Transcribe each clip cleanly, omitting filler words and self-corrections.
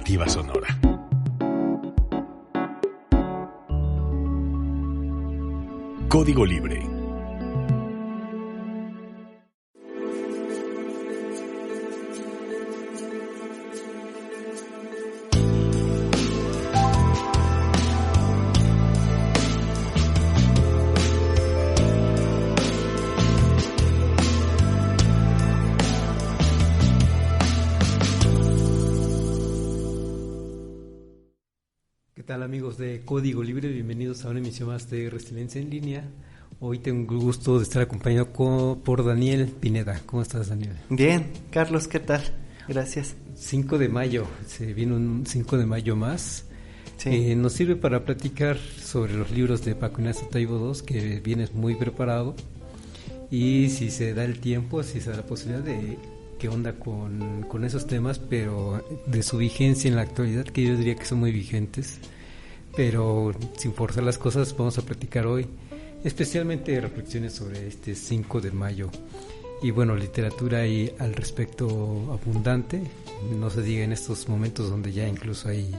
Alternativa Sonora. Código Libre. ¿Qué tal, amigos de Código Libre? Bienvenidos a una emisión más de Resiliencia en Línea. Hoy tengo el gusto de estar acompañado por Daniel Pineda. ¿Cómo estás, Daniel? Bien, Carlos, ¿qué tal? Gracias. 5 de mayo, se viene un 5 de mayo más. Sí. Nos sirve para platicar sobre los libros de Paco Ignacio Taibo II, que vienes muy preparado. Y si se da el tiempo, si se da la posibilidad de qué onda con esos temas, pero de su vigencia en la actualidad, que yo diría que son muy vigentes. Pero sin forzar las cosas, vamos a platicar hoy especialmente reflexiones sobre este 5 de mayo. Y bueno, literatura hay al respecto abundante, no se diga en estos momentos donde ya incluso hay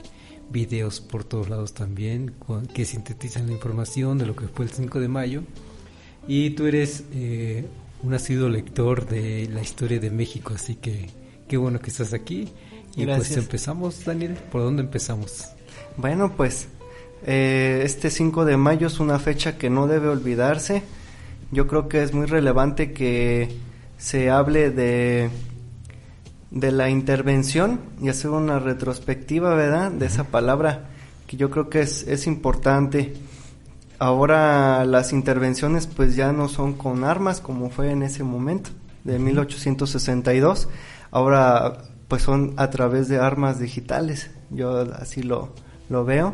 videos por todos lados también que sintetizan la información de lo que fue el 5 de mayo. Y tú eres un asiduo lector de la historia de México, así que qué bueno que estás aquí. Y gracias. Pues empezamos, Daniel, ¿por dónde empezamos? Bueno, pues este 5 de mayo es una fecha que no debe olvidarse. Yo creo que es muy relevante que se hable de la intervención y hacer una retrospectiva, ¿verdad? De esa palabra, que yo creo que es importante. Ahora las intervenciones pues ya no son con armas como fue en ese momento, de 1862. Ahora pues son a través de armas digitales, yo así lo veo.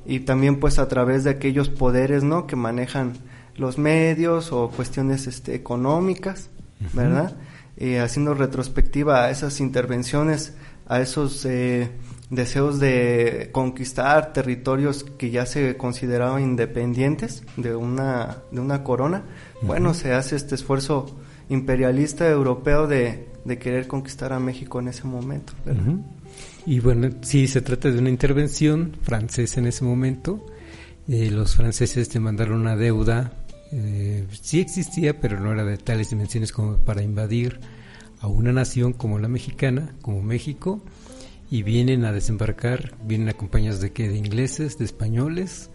Y también pues a través de aquellos poderes, ¿no?, que manejan los medios o cuestiones económicas, ¿verdad? Haciendo retrospectiva a esas intervenciones, a esos deseos de conquistar territorios que ya se consideraban independientes de una corona. Bueno, se hace este esfuerzo imperialista europeo de querer conquistar a México en ese momento, ¿verdad? Y bueno, sí, se trata de una intervención francesa en ese momento. Los franceses demandaron una deuda, sí existía, pero no era de tales dimensiones como para invadir a una nación como la mexicana, como México, y vienen a desembarcar, vienen acompañados de ingleses, de españoles.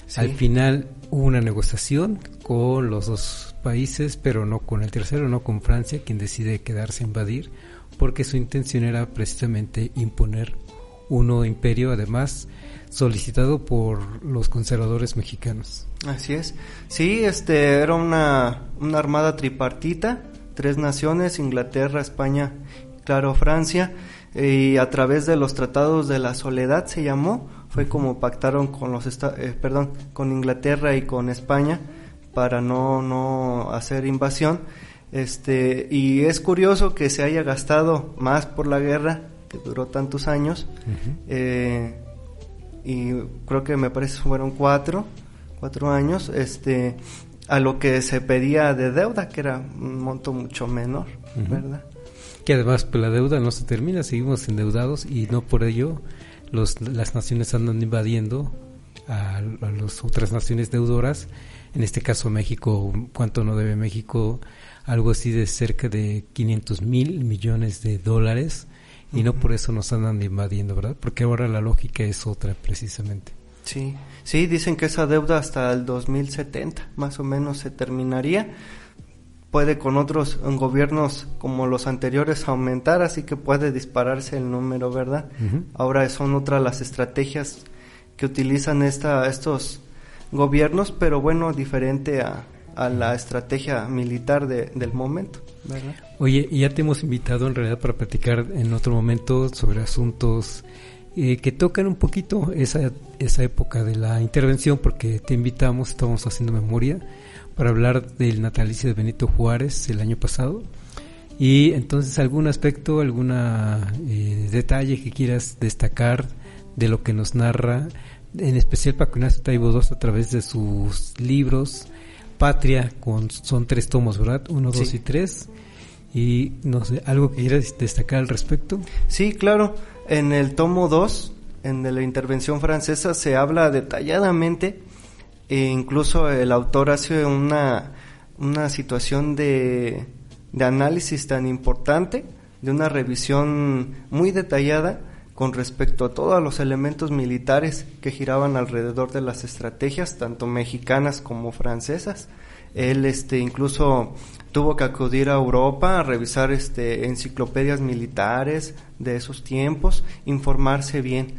Sí. Al final hubo una negociación con los dos países, pero no con el tercero, no con Francia, quien decide quedarse a invadir, porque su intención era precisamente imponer un nuevo imperio, además solicitado por los conservadores mexicanos. Así es. Sí, era una armada tripartita, 3 naciones, Inglaterra, España, claro, Francia, y a través de los tratados de la soledad se llamó, fue como pactaron con con Inglaterra y con España para no hacer invasión. Y es curioso que se haya gastado más por la guerra, que duró tantos años, y creo que me parece fueron 4 años, a lo que se pedía de deuda, que era un monto mucho menor, ¿verdad? Que además pues la deuda no se termina, seguimos endeudados y no por ello las naciones andan invadiendo a las otras naciones deudoras. En este caso México, ¿cuánto no debe México? Algo así de cerca de 500,000 millones de dólares, y no por eso nos andan invadiendo, ¿verdad? Porque ahora la lógica es otra, precisamente. Sí, dicen que esa deuda hasta el 2070 más o menos se terminaría. Puede con otros gobiernos como los anteriores aumentar, así que puede dispararse el número, ¿verdad? Ahora son otras las estrategias que utilizan estos gobiernos, pero bueno, diferente a la estrategia militar del momento, ¿verdad? Oye, ya te hemos invitado en realidad para platicar en otro momento sobre asuntos que tocan un poquito esa época de la intervención, porque te invitamos, estábamos haciendo memoria para hablar del natalicio de Benito Juárez el año pasado, y entonces algún aspecto, detalle que quieras destacar de lo que nos narra, en especial Paco Ignacio Taibo II a través de sus libros. Patria, son 3 tomos, ¿verdad? 1, 2 y 3. Y no sé, ¿algo que quieras destacar al respecto? Sí, claro. En el tomo 2, en la intervención francesa, se habla detalladamente, e incluso el autor hace una situación de análisis tan importante, de una revisión muy detallada con respecto a todos los elementos militares que giraban alrededor de las estrategias, tanto mexicanas como francesas. Él incluso tuvo que acudir a Europa a revisar enciclopedias militares de esos tiempos, informarse bien.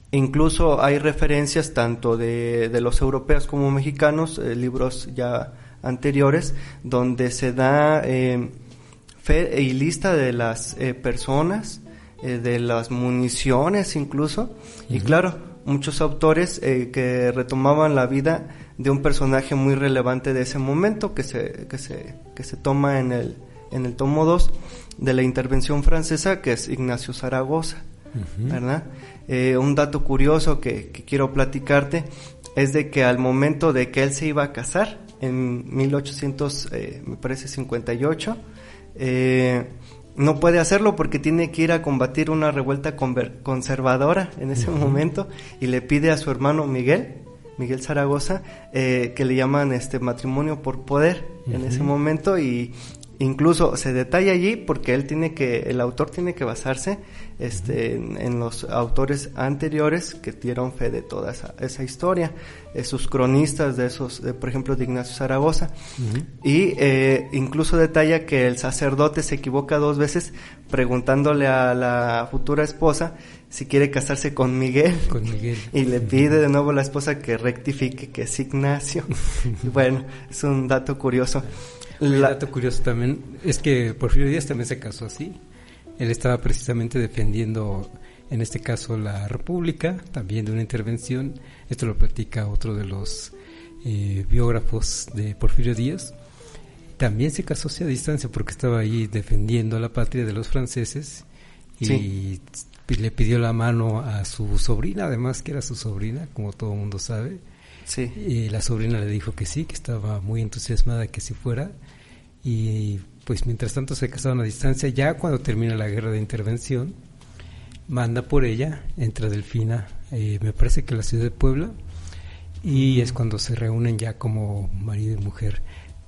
Incluso hay referencias tanto de los europeos como mexicanos, libros ya anteriores, donde se da fe y lista de las personas, de las municiones incluso, y claro, muchos autores que retomaban la vida de un personaje muy relevante de ese momento que se toma en el tomo 2 de la intervención francesa, que es Ignacio Zaragoza, ¿verdad? Un dato curioso que quiero platicarte es de que al momento de que él se iba a casar en 1858, no puede hacerlo porque tiene que ir a combatir una revuelta conservadora en ese momento, y le pide a su hermano Miguel Zaragoza, que le llaman matrimonio por poder en ese momento, y incluso se detalla allí porque el autor tiene que basarse en los autores anteriores que dieron fe de toda esa historia, sus cronistas por ejemplo, de Ignacio Zaragoza, y incluso detalla que el sacerdote se equivoca 2 veces preguntándole a la futura esposa si quiere casarse con Miguel. Y le pide de nuevo a la esposa que rectifique que es Ignacio. Bueno, es un dato curioso. El dato curioso también es que Porfirio Díaz también se casó así. Él estaba precisamente defendiendo, en este caso, la República, también de una intervención. Esto lo platica otro de los biógrafos de Porfirio Díaz. También se casó a distancia porque estaba ahí defendiendo a la patria de los franceses, y le pidió la mano a su sobrina, además que era su sobrina, como todo el mundo sabe. Sí. Y la sobrina le dijo que sí, que estaba muy entusiasmada de que sí fuera, y pues mientras tanto se casaron a distancia. Ya cuando termina la guerra de intervención, manda por ella, entra Delfina, me parece que a la ciudad de Puebla, y es cuando se reúnen ya como marido y mujer.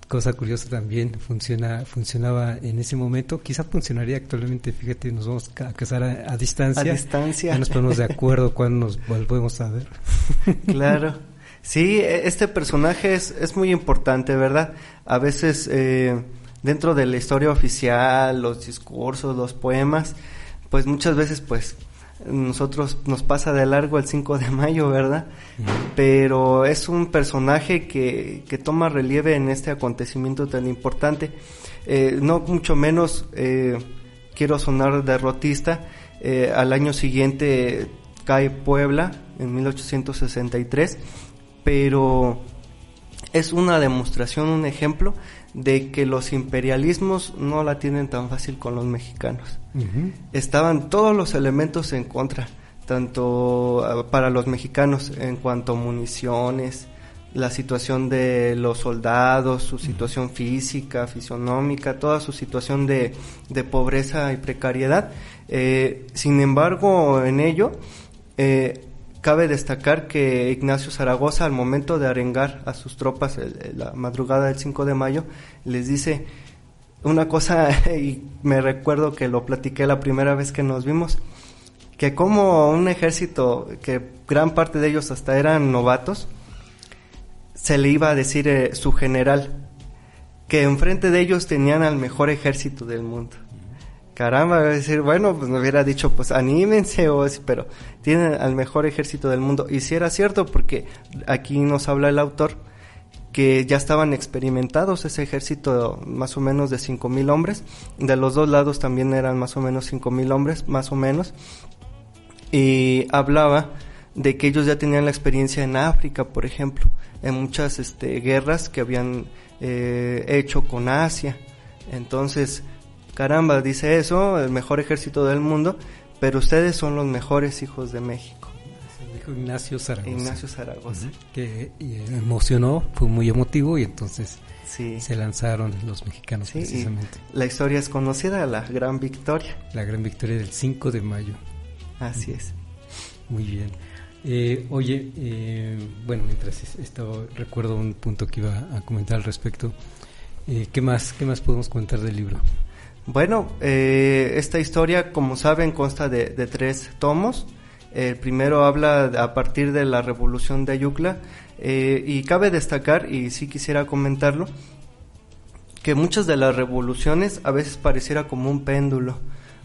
Cosa curiosa también, funcionaba en ese momento, quizá funcionaría actualmente. Fíjate, nos vamos a casar a distancia. A distancia. Ya nos ponemos de acuerdo cuando nos volvemos a ver. Claro. Sí, este personaje es muy importante, ¿verdad? A veces dentro de la historia oficial, los discursos, los poemas, pues muchas veces nosotros nos pasa de largo el 5 de mayo, ¿verdad? Pero es un personaje que toma relieve en este acontecimiento tan importante. No mucho menos quiero sonar derrotista. Al año siguiente cae Puebla, en 1863, pero es una demostración, un ejemplo de que los imperialismos no la tienen tan fácil con los mexicanos. Estaban todos los elementos en contra, tanto para los mexicanos en cuanto a municiones, la situación de los soldados, su situación física, fisionómica, toda su situación de pobreza y precariedad. Sin embargo, en ello cabe destacar que Ignacio Zaragoza, al momento de arengar a sus tropas la madrugada del 5 de mayo, les dice una cosa, y me recuerdo que lo platiqué la primera vez que nos vimos, que como un ejército, que gran parte de ellos hasta eran novatos, se le iba a decir su general, que enfrente de ellos tenían al mejor ejército del mundo. Caramba, voy a decir, bueno, pues me hubiera dicho, pues anímense, pero tienen al mejor ejército del mundo. Y si era cierto, porque aquí nos habla el autor que ya estaban experimentados ese ejército, más o menos de 5,000 hombres. De los dos lados también eran más o menos 5,000 hombres, más o menos. Y hablaba de que ellos ya tenían la experiencia en África, por ejemplo, en muchas guerras que habían hecho con Asia. Entonces, caramba, dice eso, el mejor ejército del mundo, pero ustedes son los mejores hijos de México. Ignacio Zaragoza. Ignacio Zaragoza. Que emocionó, fue muy emotivo y entonces sí. Se lanzaron los mexicanos, sí, precisamente. La historia es conocida, la Gran Victoria. La Gran Victoria del 5 de mayo. Así es. Muy bien. Bueno, mientras estaba, recuerdo un punto que iba a comentar al respecto. ¿Qué más podemos comentar del libro? Bueno, esta historia, como saben, consta de 3 tomos. El primero habla a partir de la Revolución de Ayutla, y cabe destacar, y sí quisiera comentarlo, que muchas de las revoluciones a veces pareciera como un péndulo.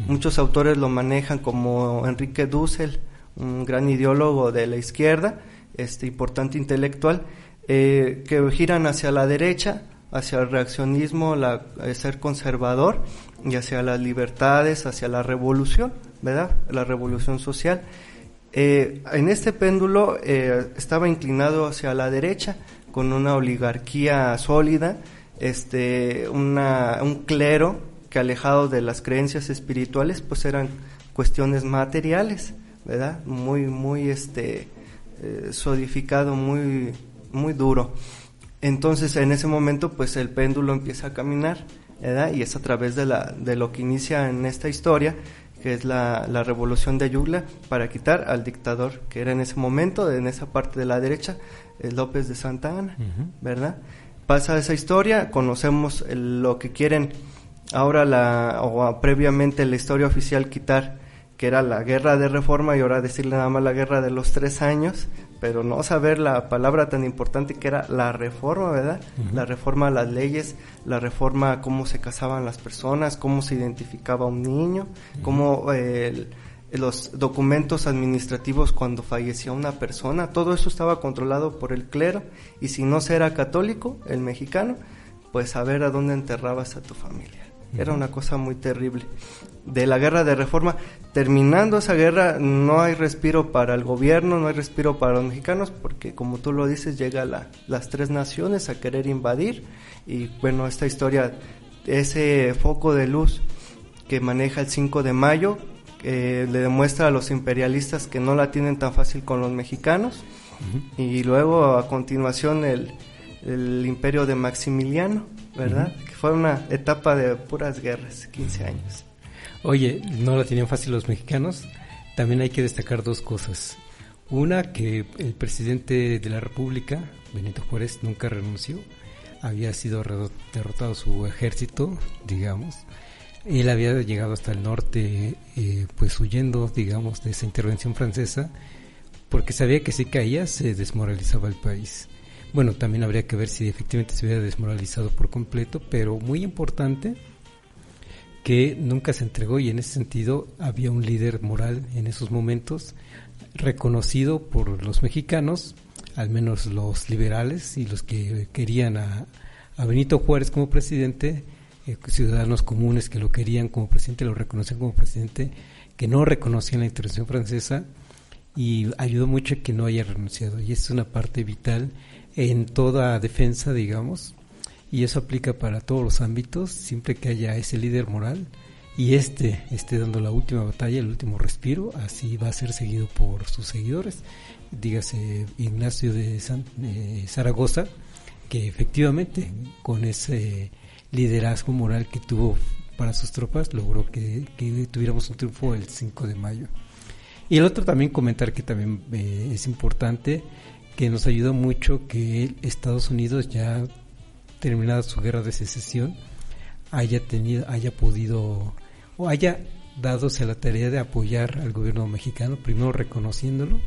Muchos autores lo manejan como Enrique Dussel, un gran ideólogo de la izquierda, importante intelectual, que giran hacia la derecha, hacia el reaccionismo, ser conservador, y hacia las libertades, hacia la revolución, ¿verdad? La revolución social. En este péndulo estaba inclinado hacia la derecha, con una oligarquía sólida, un clero que, alejado de las creencias espirituales, pues eran cuestiones materiales, ¿verdad? Muy sodificado, muy duro. Entonces, en ese momento, pues el péndulo empieza a caminar, ¿verdad? Y es a través de lo que inicia en esta historia, que es la Revolución de Ayutla, para quitar al dictador que era en ese momento, en esa parte de la derecha, López de Santa Anna, ¿verdad? Pasa esa historia, conocemos lo que quieren ahora previamente la historia oficial quitar, que era la Guerra de Reforma, y ahora decirle nada más la Guerra de los 3 años, pero no saber la palabra tan importante que era la reforma, ¿verdad? La reforma a las leyes, la reforma a cómo se casaban las personas, cómo se identificaba un niño, cómo los documentos administrativos cuando fallecía una persona, todo eso estaba controlado por el clero, y si no se era católico, el mexicano, pues saber a dónde enterrabas a tu familia. Era una cosa muy terrible. De la Guerra de Reforma, terminando esa guerra, no hay respiro para el gobierno, no hay respiro para los mexicanos, porque como tú lo dices, llega las 3 naciones a querer invadir, y bueno, esta historia, ese foco de luz que maneja el 5 de mayo, le demuestra a los imperialistas que no la tienen tan fácil con los mexicanos, y luego a continuación el imperio de Maximiliano, ¿verdad? Que fue una etapa de puras guerras, 15 años. Oye, no la tenían fácil los mexicanos. También hay que destacar 2 cosas. Una, que el presidente de la República, Benito Juárez, nunca renunció. Había sido derrotado su ejército, digamos. Él había llegado hasta el norte, pues huyendo, digamos, de esa intervención francesa, porque sabía que si caía se desmoralizaba el país. Bueno, también habría que ver si efectivamente se hubiera desmoralizado por completo, pero muy importante que nunca se entregó, y en ese sentido había un líder moral en esos momentos, reconocido por los mexicanos, al menos los liberales y los que querían a Benito Juárez como presidente, ciudadanos comunes que lo querían como presidente, lo reconocían como presidente, que no reconocían la intervención francesa, y ayudó mucho a que no haya renunciado, y es una parte vital en toda defensa, digamos, y eso aplica para todos los ámbitos, siempre que haya ese líder moral y esté dando la última batalla, el último respiro, así va a ser seguido por sus seguidores. Dígase Ignacio de Zaragoza, que efectivamente con ese liderazgo moral que tuvo para sus tropas logró que tuviéramos un triunfo el 5 de mayo. Y el otro también comentar que también es importante, que nos ayudó mucho que Estados Unidos, ya terminada su guerra de secesión, haya podido o haya dadose a la tarea de apoyar al gobierno mexicano, primero reconociéndolo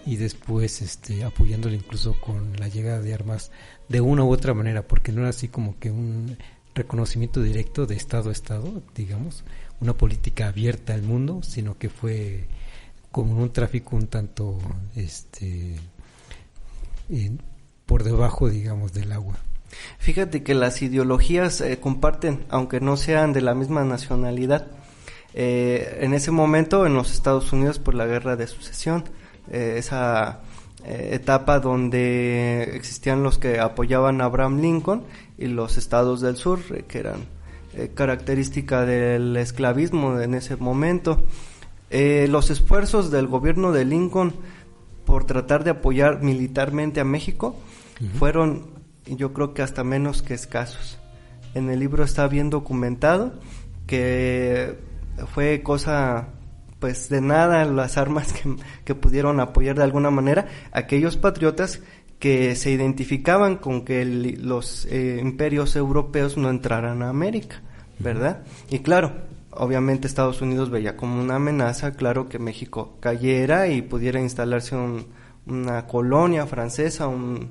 y después apoyándolo incluso con la llegada de armas de una u otra manera, porque no era así como que un reconocimiento directo de Estado a Estado, digamos, una política abierta al mundo, sino que fue como un tráfico un tanto por debajo, digamos, del agua. Fíjate que las ideologías comparten, aunque no sean de la misma nacionalidad. En ese momento, en los Estados Unidos, por la Guerra de Sucesión, esa etapa donde existían los que apoyaban a Abraham Lincoln y los estados del sur, que eran característica del esclavismo en ese momento. Los esfuerzos del gobierno de Lincoln por tratar de apoyar militarmente a México, fueron, yo creo que hasta menos que escasos. En el libro está bien documentado que fue cosa pues de nada las armas que pudieron apoyar de alguna manera aquellos patriotas que se identificaban con que los imperios europeos no entraran a América, ¿verdad? Y claro, obviamente Estados Unidos veía como una amenaza, claro, que México cayera y pudiera instalarse una colonia francesa, un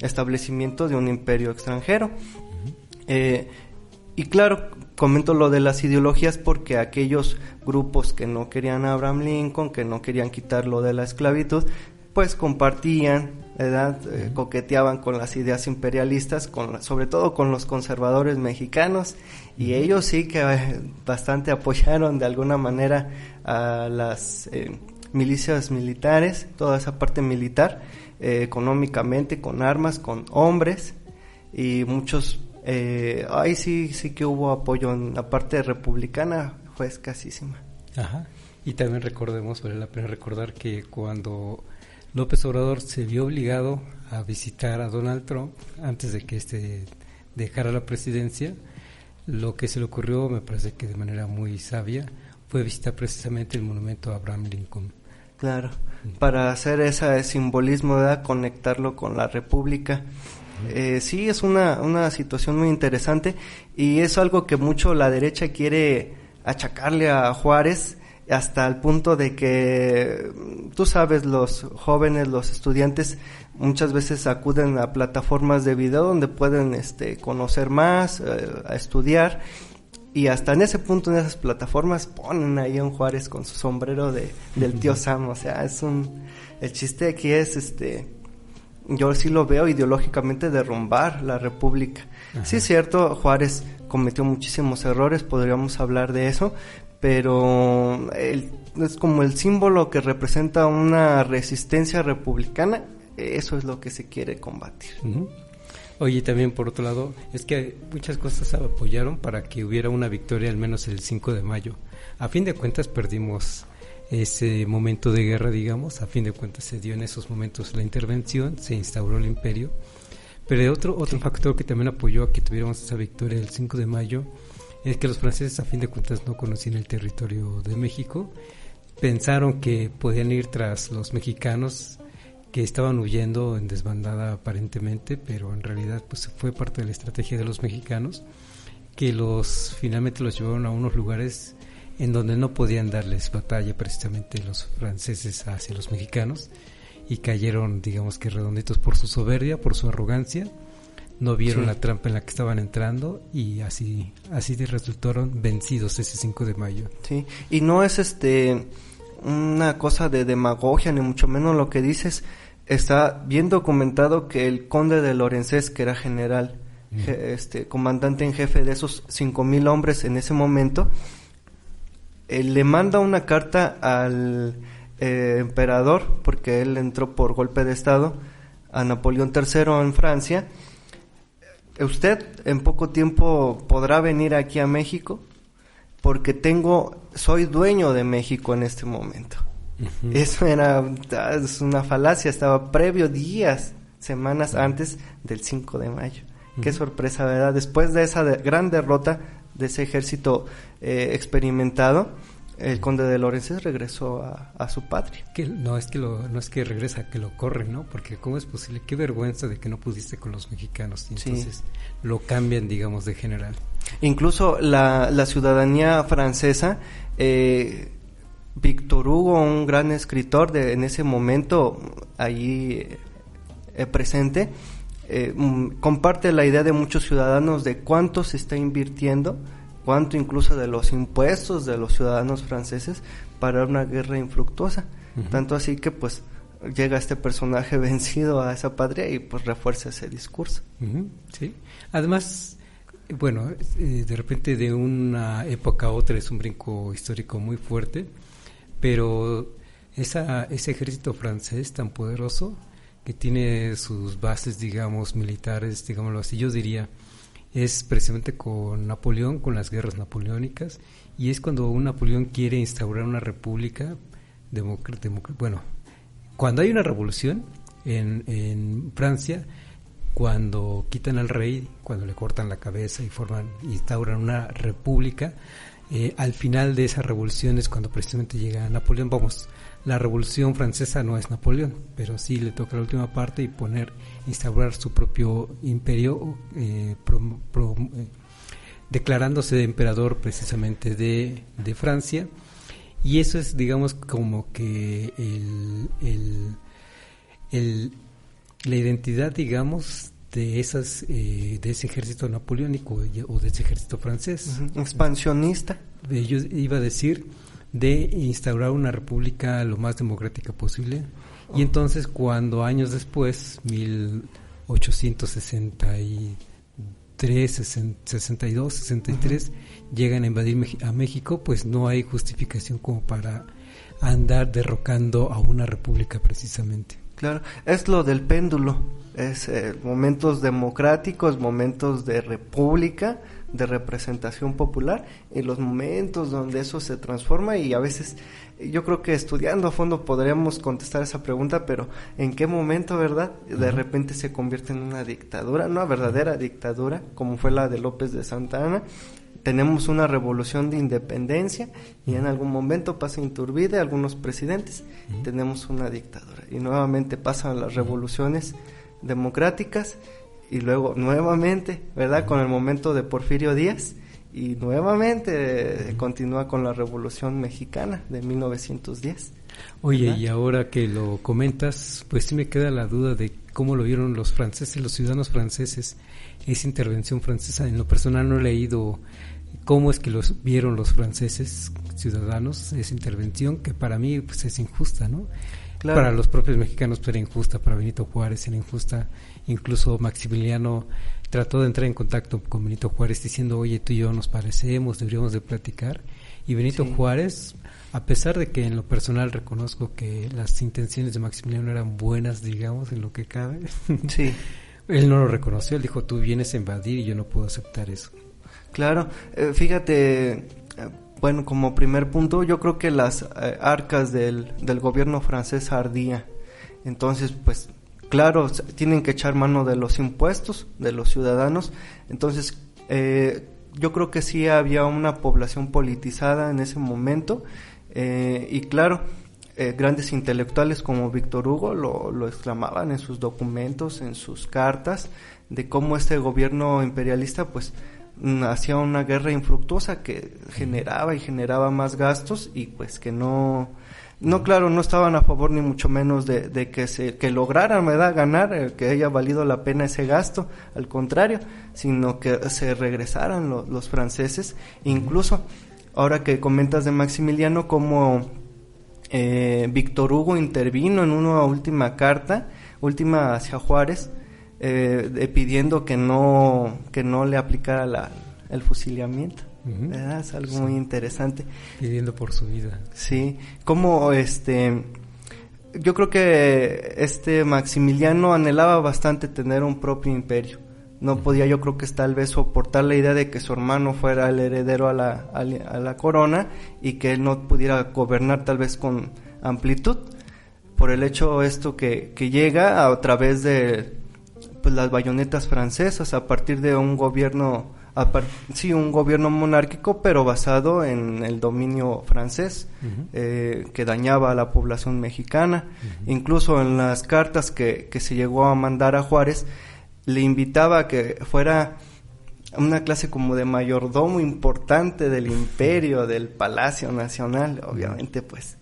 establecimiento de un imperio extranjero. Y claro, comento lo de las ideologías porque aquellos grupos que no querían a Abraham Lincoln, que no querían quitarlo de la esclavitud, pues compartían, ¿verdad? Coqueteaban con las ideas imperialistas, sobre todo con los conservadores mexicanos, y ellos sí que bastante apoyaron de alguna manera a las milicias militares, toda esa parte militar, económicamente, con armas, con hombres, y muchos, ahí sí que hubo apoyo. En la parte republicana fue escasísima. Ajá. Y también recordemos, vale la pena recordar que cuando López Obrador se vio obligado a visitar a Donald Trump antes de que dejara la presidencia, lo que se le ocurrió, me parece que de manera muy sabia, fue visitar precisamente el monumento a Abraham Lincoln. Claro, para hacer ese simbolismo, ¿verdad? Conectarlo con la República. Sí, es una situación muy interesante y es algo que mucho la derecha quiere achacarle a Juárez, hasta el punto de que, tú sabes, los jóvenes, los estudiantes muchas veces acuden a plataformas de video donde pueden conocer más, a estudiar, y hasta en ese punto, en esas plataformas, ponen ahí a un Juárez con su sombrero del tío Sam. O sea, el chiste aquí es, yo sí lo veo ideológicamente, derrumbar la República. Ajá. Sí es cierto, Juárez cometió muchísimos errores, podríamos hablar de eso, pero es como el símbolo que representa una resistencia republicana. Eso es lo que se quiere combatir. Uh-huh. Oye, también por otro lado, es que muchas cosas apoyaron para que hubiera una victoria al menos el 5 de mayo. A fin de cuentas perdimos ese momento de guerra, digamos, a fin de cuentas se dio en esos momentos la intervención, se instauró el imperio, pero otro factor que también apoyó a que tuviéramos esa victoria el 5 de mayo es que los franceses a fin de cuentas no conocían el territorio de México, pensaron que podían ir tras los mexicanos que estaban huyendo en desbandada aparentemente, pero en realidad pues fue parte de la estrategia de los mexicanos, que finalmente los llevaron a unos lugares en donde no podían darles batalla precisamente los franceses hacia los mexicanos, y cayeron, digamos que redonditos por su soberbia, por su arrogancia, no vieron la trampa en la que estaban entrando, y así resultaron vencidos ese 5 de mayo. Sí, y no es una cosa de demagogia, ni mucho menos lo que dices. Está bien documentado que el conde de Lorenzés, que era general, comandante en jefe de esos 5,000 hombres en ese momento, le manda una carta al emperador, porque él entró por golpe de estado, a Napoleón III en Francia. Usted en poco tiempo podrá venir aquí a México, porque soy dueño de México en este momento. Uh-huh. Eso es una falacia, estaba previo semanas antes del 5 de mayo. Uh-huh. Qué sorpresa, ¿verdad? Después de esa gran derrota de ese ejército experimentado, el conde de Lorenzés regresó a su patria. No es que regresa, que lo corren, ¿no? Porque ¿cómo es posible? Qué vergüenza de que no pudiste con los mexicanos. Y entonces lo cambian, digamos, de general. Incluso la ciudadanía francesa, Víctor Hugo, un gran escritor en ese momento allí presente, comparte la idea de muchos ciudadanos de cuánto se está invirtiendo, cuánto incluso de los impuestos de los ciudadanos franceses para una guerra infructuosa. Uh-huh. Tanto así que pues llega este personaje vencido a esa patria y pues refuerza ese discurso. Uh-huh. Sí. Además, bueno, de repente de una época a otra es un brinco histórico muy fuerte, pero ese ejército francés tan poderoso que tiene sus bases, digamos, militares, digámoslo así, yo diría, es precisamente con Napoleón, con las guerras napoleónicas, y es cuando un Napoleón quiere instaurar una república cuando hay una revolución en Francia, cuando quitan al rey, cuando le cortan la cabeza y instauran una república, al final de esa revolución es cuando precisamente llega Napoleón. Vamos, la revolución francesa no es Napoleón, pero sí le toca la última parte y instaurar su propio imperio, declarándose de emperador precisamente de Francia. Y eso es, digamos, como que la identidad, digamos, de ese ejército napoleónico o de ese ejército francés. Expansionista. Yo iba a decir de instaurar una república lo más democrática posible. Y entonces, cuando años después, 1863, 62, 63, llegan a invadir a México, pues no hay justificación como para andar derrocando a una república precisamente. Claro, es lo del péndulo, es momentos democráticos, momentos de república, de representación popular, y los momentos donde eso se transforma. Y a veces yo creo que estudiando a fondo podríamos contestar esa pregunta, pero ¿en qué momento, verdad? De repente se convierte en una dictadura, una verdadera dictadura, como fue la de López de Santa Anna. Tenemos una revolución de independencia y en algún momento pasa Iturbide, algunos presidentes, tenemos una dictadura. Y nuevamente pasan las revoluciones democráticas y luego nuevamente, ¿verdad? Con el momento de Porfirio Díaz y nuevamente continúa con la Revolución Mexicana de 1910. Oye, ¿verdad? Y ahora que lo comentas, pues sí me queda la duda de cómo lo vieron los franceses, los ciudadanos franceses, esa intervención francesa. En lo personal no he leído cómo es que los vieron los franceses ciudadanos, esa intervención, que para mí pues es injusta, ¿no? Claro. Para los propios mexicanos pues, era injusta, para Benito Juárez era injusta. Incluso Maximiliano trató de entrar en contacto con Benito Juárez diciendo, oye, tú y yo nos parecemos, deberíamos de platicar. Y Benito Juárez, a pesar de que en lo personal reconozco que las intenciones de Maximiliano eran buenas, digamos, en lo que cabe, él no lo reconoció. Él dijo, tú vienes a invadir y yo no puedo aceptar eso. Claro, fíjate, bueno, como primer punto, yo creo que las arcas del gobierno francés ardía. Entonces, pues, claro, tienen que echar mano de los impuestos de los ciudadanos. Entonces, yo creo que sí había una población politizada en ese momento. Y claro, grandes intelectuales como Víctor Hugo lo exclamaban en sus documentos, en sus cartas, de cómo este gobierno imperialista, pues, hacía una guerra infructuosa que generaba más gastos y pues que claro, no estaban a favor ni mucho menos de que lograran, ¿verdad?, ganar, que haya valido la pena ese gasto, al contrario, sino que se regresaran los franceses. Incluso ahora que comentas de Maximiliano, como Víctor Hugo intervino en una última carta hacia Juárez, pidiendo que no le aplicara el fusilamiento. ¿Verdad? Es algo muy interesante. Pidiendo por su vida. Sí, como yo creo que Maximiliano anhelaba bastante tener un propio imperio. No podía, yo creo que tal vez soportar la idea de que su hermano fuera el heredero a la corona y que él no pudiera gobernar tal vez con amplitud, por el hecho que llega a través de pues las bayonetas francesas, a partir de un gobierno monárquico, pero basado en el dominio francés, que dañaba a la población mexicana. Incluso en las cartas que se llegó a mandar a Juárez, le invitaba a que fuera una clase como de mayordomo importante del imperio, del Palacio Nacional. Obviamente, pues,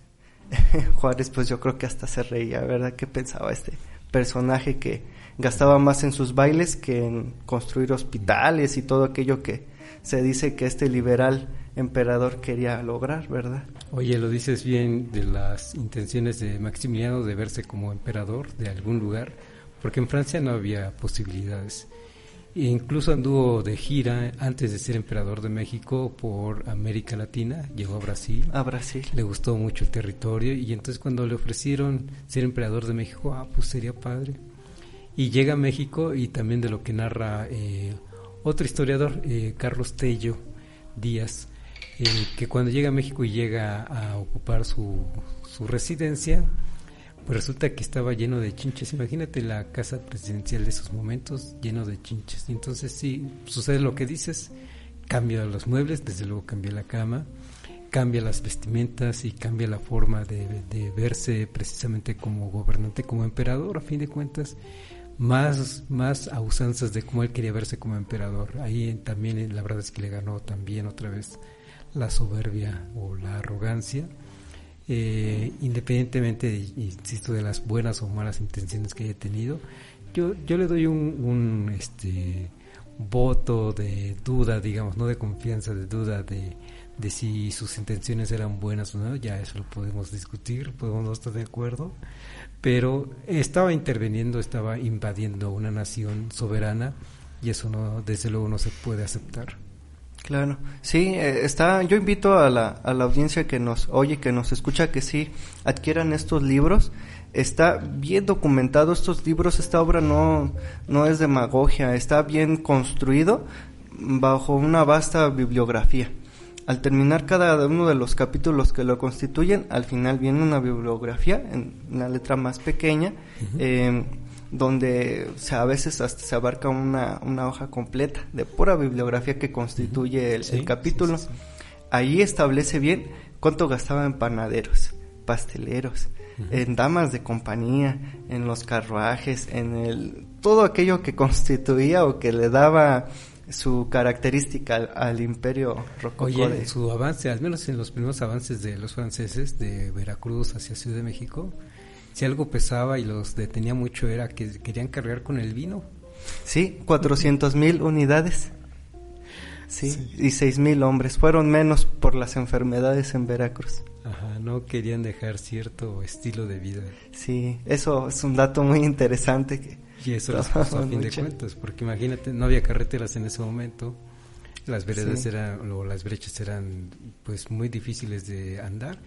Juárez, pues yo creo que hasta se reía, ¿verdad? ¿Qué pensaba este personaje que gastaba más en sus bailes que en construir hospitales y todo aquello que se dice que este liberal emperador quería lograr, ¿verdad? Oye, lo dices bien de las intenciones de Maximiliano de verse como emperador de algún lugar, porque en Francia no había posibilidades. E incluso anduvo de gira antes de ser emperador de México por América Latina, llegó a Brasil. Le gustó mucho el territorio y entonces cuando le ofrecieron ser emperador de México, pues sería padre. Y llega a México, y también de lo que narra otro historiador, Carlos Tello Díaz, que cuando llega a México y llega a ocupar su residencia, pues resulta que estaba lleno de chinches. Imagínate la casa presidencial de esos momentos lleno de chinches. Y entonces sí, sucede lo que dices, cambia los muebles, desde luego cambia la cama, cambia las vestimentas y cambia la forma de verse precisamente como gobernante, como emperador, a fin de cuentas, más a usanzas de cómo él quería verse como emperador. Ahí también la verdad es que le ganó también otra vez la soberbia o la arrogancia, independientemente, insisto, de las buenas o malas intenciones que haya tenido. Yo le doy un voto de duda, digamos, no de confianza, de duda de si sus intenciones eran buenas o no. Ya eso lo podemos discutir, podemos no estar de acuerdo, pero estaba interviniendo, estaba invadiendo una nación soberana, y eso no, desde luego no se puede aceptar. Claro, sí, yo invito a la audiencia que nos oye, que nos escucha, que sí adquieran estos libros. Está bien documentado estos libros, esta obra no es demagogia, está bien construido bajo una vasta bibliografía. Al terminar cada uno de los capítulos que lo constituyen, al final viene una bibliografía en una letra más pequeña, donde a veces hasta se abarca una hoja completa de pura bibliografía que constituye el capítulo. Sí. Ahí establece bien cuánto gastaba en panaderos, pasteleros, en damas de compañía, en los carruajes, todo aquello que constituía o que le daba su característica al imperio rococó. Oye, su avance, al menos en los primeros avances de los franceses de Veracruz hacia Ciudad de México, si algo pesaba y los detenía mucho era que querían cargar con el vino. Sí, 400,000 unidades. Sí, y 6,000 hombres. Fueron menos por las enfermedades en Veracruz. Ajá, no querían dejar cierto estilo de vida. Sí, eso es un dato muy interesante. Y eso les pasó a fin de cuentas, porque imagínate, no había carreteras en ese momento, las veredas las brechas eran pues muy difíciles de andar,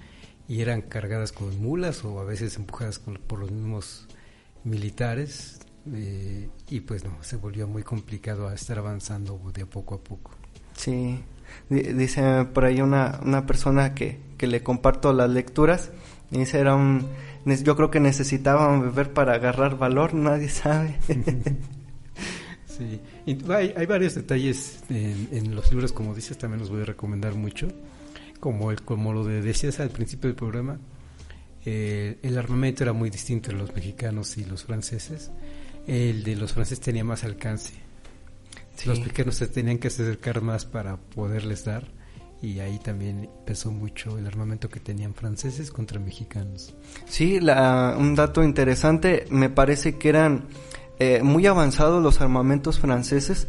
y eran cargadas con mulas o a veces empujadas por los mismos militares, y pues no, se volvió muy complicado a estar avanzando de poco a poco. Sí, dice por ahí una persona que le comparto las lecturas, y dice yo creo que necesitaban beber para agarrar valor, nadie sabe. Sí, y hay varios detalles en los libros, como dices, también los voy a recomendar mucho, como lo decías al principio del programa. El armamento era muy distinto entre los mexicanos y los franceses. El de los franceses tenía más alcance. Sí. Los mexicanos se tenían que acercar más para poderles dar, y ahí también pesó mucho el armamento que tenían franceses contra mexicanos. Sí, un dato interesante, me parece que eran muy avanzados los armamentos franceses,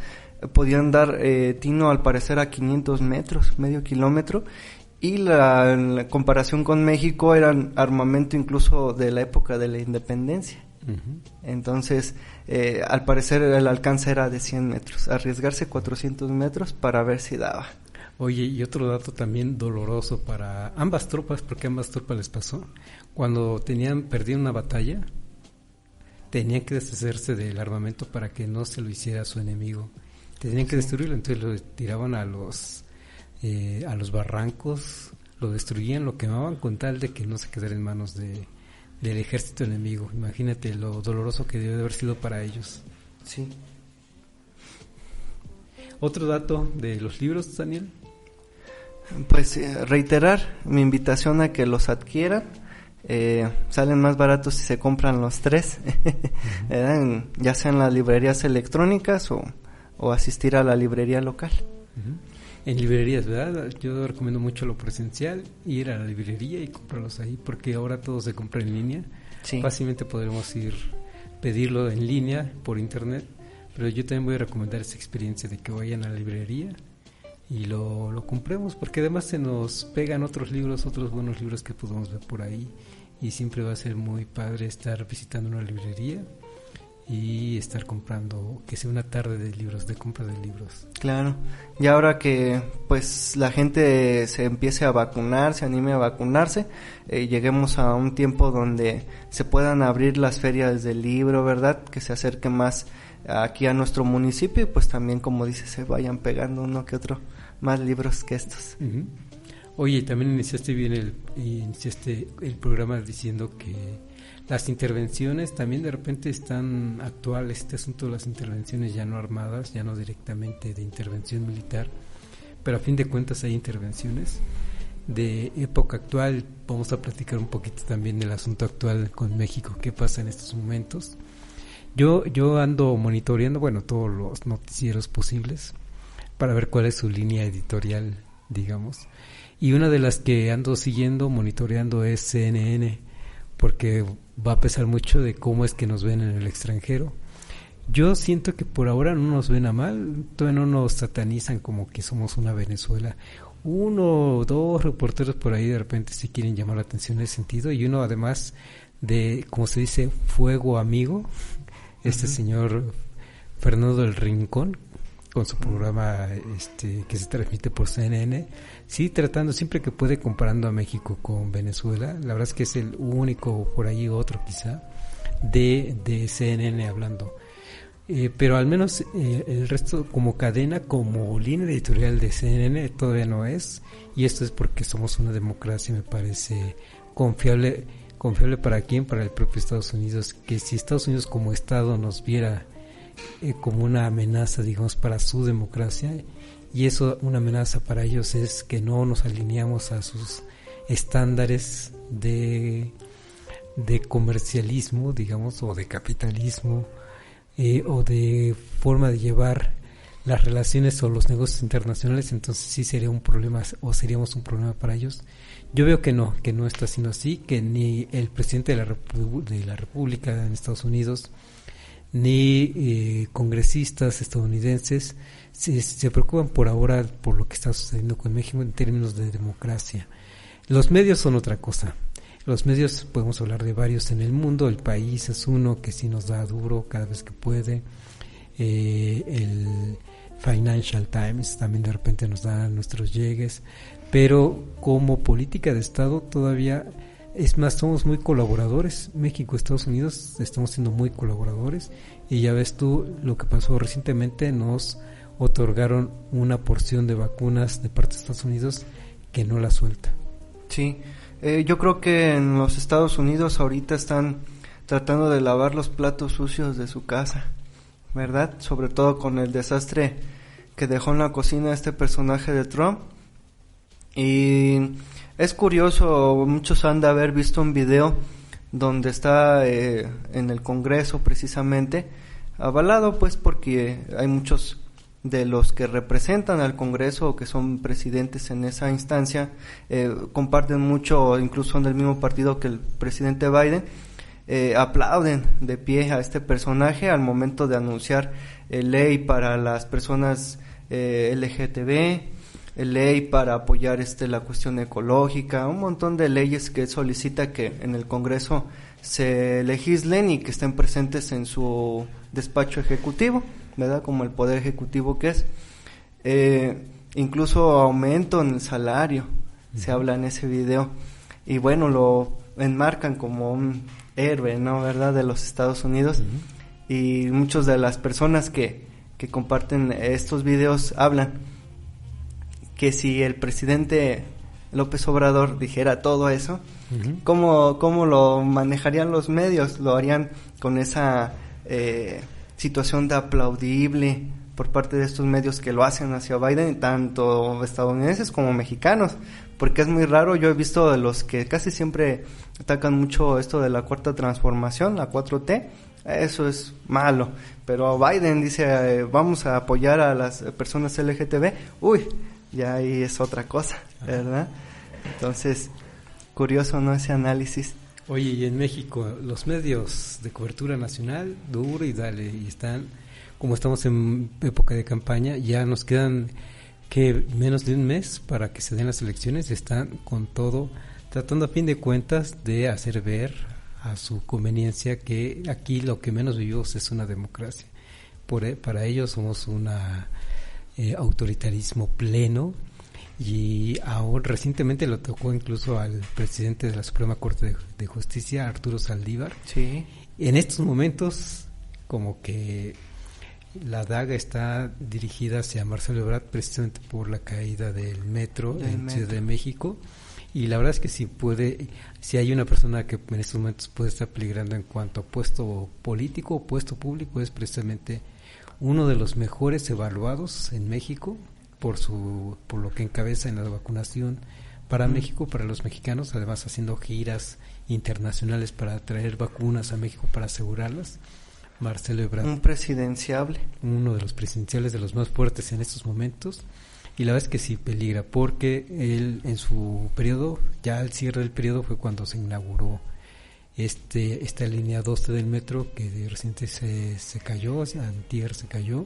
podían dar tino al parecer a 500 metros, medio kilómetro, y la comparación con México eran armamento incluso de la época de la independencia. Uh-huh. Entonces, al parecer el alcance era de 100 metros, arriesgarse 400 metros para ver si daba. Oye, y otro dato también doloroso para ambas tropas, porque a ambas tropas les pasó, cuando perdían una batalla, tenían que deshacerse del armamento para que no se lo hiciera su enemigo, tenían que destruirlo, entonces lo tiraban a los barrancos, lo destruían, lo quemaban con tal de que no se quedara en manos del ejército enemigo. Imagínate lo doloroso que debe de haber sido para ellos. Sí. ¿Otro dato de los libros, Daniel? Pues reiterar mi invitación a que los adquieran. Salen más baratos si se compran los 3, ya sea en las librerías electrónicas o asistir a la librería local. Uh-huh. En librerías, ¿verdad? Yo recomiendo mucho lo presencial, ir a la librería y comprarlos ahí, porque ahora todo se compra en línea. Sí. Fácilmente podremos pedirlo en línea por internet, pero yo también voy a recomendar esa experiencia de que vayan a la librería y lo compremos, porque además se nos pegan otros buenos libros que podemos ver por ahí, y siempre va a ser muy padre estar visitando una librería y estar comprando, que sea una tarde de libros, de compra de libros. Claro, y ahora que pues la gente se empiece a vacunar, se anime a vacunarse, lleguemos a un tiempo donde se puedan abrir las ferias del libro, ¿verdad? Que se acerque más aquí a nuestro municipio, y pues también, como dice, se vayan pegando uno que otro más libros que estos. Uh-huh. Oye, también iniciaste el programa diciendo que Las intervenciones también de repente están actuales, este asunto de las intervenciones ya no armadas, ya no directamente de intervención militar, pero a fin de cuentas hay intervenciones de época actual. Vamos a platicar un poquito también del asunto actual con México, qué pasa en estos momentos. Yo ando monitoreando, todos los noticieros posibles para ver cuál es su línea editorial, digamos. Y una de las que ando siguiendo, monitoreando, es CNN, porque va a pesar mucho de cómo es que nos ven en el extranjero. Yo siento que por ahora no nos ven a mal, todavía no nos satanizan como que somos una Venezuela. Uno o dos reporteros por ahí de repente sí quieren llamar la atención en ese sentido, y uno además de, como se dice, fuego amigo, señor Fernando del Rincón, con su programa que se transmite por CNN, sí, tratando siempre que puede, comparando a México con Venezuela. La verdad es que es el único, por ahí otro quizá, de CNN hablando. Pero al menos el resto, como cadena, como línea editorial de CNN, todavía no es, y esto es porque somos una democracia, me parece confiable para quién, para el propio Estados Unidos, que si Estados Unidos como Estado nos viera como una amenaza, digamos, para su democracia, y eso, una amenaza para ellos, es que no nos alineamos a sus estándares de comercialismo, digamos, o de capitalismo, o de forma de llevar las relaciones o los negocios internacionales. Entonces sí sería un problema, o seríamos un problema para ellos. Yo veo que no está siendo así, que ni el presidente de la República en Estados Unidos, ni congresistas estadounidenses se preocupan por ahora por lo que está sucediendo con México en términos de democracia. Los medios son otra cosa. Los medios, podemos hablar de varios en el mundo. El País es uno que sí nos da duro cada vez que puede. El Financial Times también de repente nos da nuestros llegues, pero como política de Estado todavía, es más, somos muy colaboradores. México, Estados Unidos, estamos siendo muy colaboradores, y ya ves tú lo que pasó recientemente. Nos otorgaron una porción de vacunas de parte de Estados Unidos que no la suelta. Sí, yo creo que en los Estados Unidos ahorita están tratando de lavar los platos sucios de su casa, ¿verdad? Sobre todo con el desastre que dejó en la cocina este personaje de Trump. Y es curioso, muchos han de haber visto un video donde está en el Congreso, precisamente, avalado pues porque hay muchos de los que representan al Congreso o que son presidentes en esa instancia, comparten mucho, incluso son del mismo partido que el presidente Biden, aplauden de pie a este personaje al momento de anunciar ley para las personas LGTB, ley para apoyar la cuestión ecológica, un montón de leyes que solicita que en el Congreso se legislen y que estén presentes en su despacho ejecutivo, ¿verdad? Como el poder ejecutivo que es. Incluso aumento en el salario, se habla en ese video, y bueno, lo enmarcan como un héroe, ¿no? ¿Verdad? De los Estados Unidos. Y muchas de las personas que comparten estos videos hablan que si el presidente López Obrador dijera todo eso, ¿cómo lo manejarían los medios? Lo harían con esa situación de aplaudible por parte de estos medios que lo hacen hacia Biden, tanto estadounidenses como mexicanos, porque es muy raro. Yo he visto de los que casi siempre atacan mucho esto de la cuarta transformación, la 4T, eso es malo, pero Biden dice vamos a apoyar a las personas LGTB, ya ahí es otra cosa, ¿verdad? Entonces, curioso, ¿no? Ese análisis. Oye, y en México, los medios de cobertura nacional, duro y dale, y están, como estamos en época de campaña, ya nos quedan que menos de un mes para que se den las elecciones, están con todo, tratando a fin de cuentas de hacer ver a su conveniencia que aquí lo que menos vivimos es una democracia. Para ellos somos una autoritarismo pleno, y ahora recientemente lo tocó incluso al presidente de la Suprema Corte de Justicia, Arturo Saldívar. Sí. En estos momentos como que la daga está dirigida hacia Marcelo Ebrard, precisamente por la caída del metro en Ciudad de México, Y la verdad es que si hay una persona que en estos momentos puede estar peligrando en cuanto a puesto político o puesto público, es precisamente uno de los mejores evaluados en México por lo que encabeza en la vacunación para México, para los mexicanos, además haciendo giras internacionales para traer vacunas a México para asegurarlas. Marcelo Ebrard, un presidenciable, uno de los presidenciales de los más fuertes en estos momentos, y la verdad es que sí peligra, porque él en su periodo, ya al cierre del periodo, fue cuando se inauguró esta línea 12 del metro, que de reciente se cayó, antier se cayó,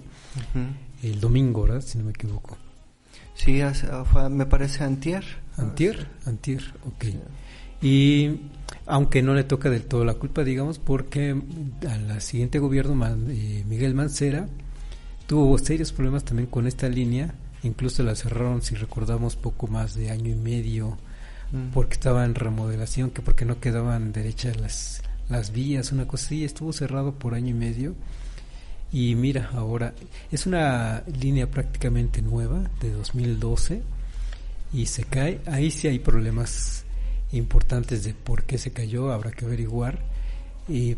el domingo, ¿verdad? Si no me equivoco. Sí, me parece antier, ok. Sí. Y aunque no le toca del todo la culpa, digamos, porque al siguiente gobierno, Miguel Mancera, tuvo serios problemas también con esta línea, incluso la cerraron, si recordamos, poco más de año y medio, porque estaba en remodelación, que porque no quedaban derechas las vías, una cosa así, estuvo cerrado por año y medio. Y mira, ahora es una línea prácticamente nueva, de 2012, y se cae. Ahí sí hay problemas importantes de por qué se cayó, habrá que averiguar,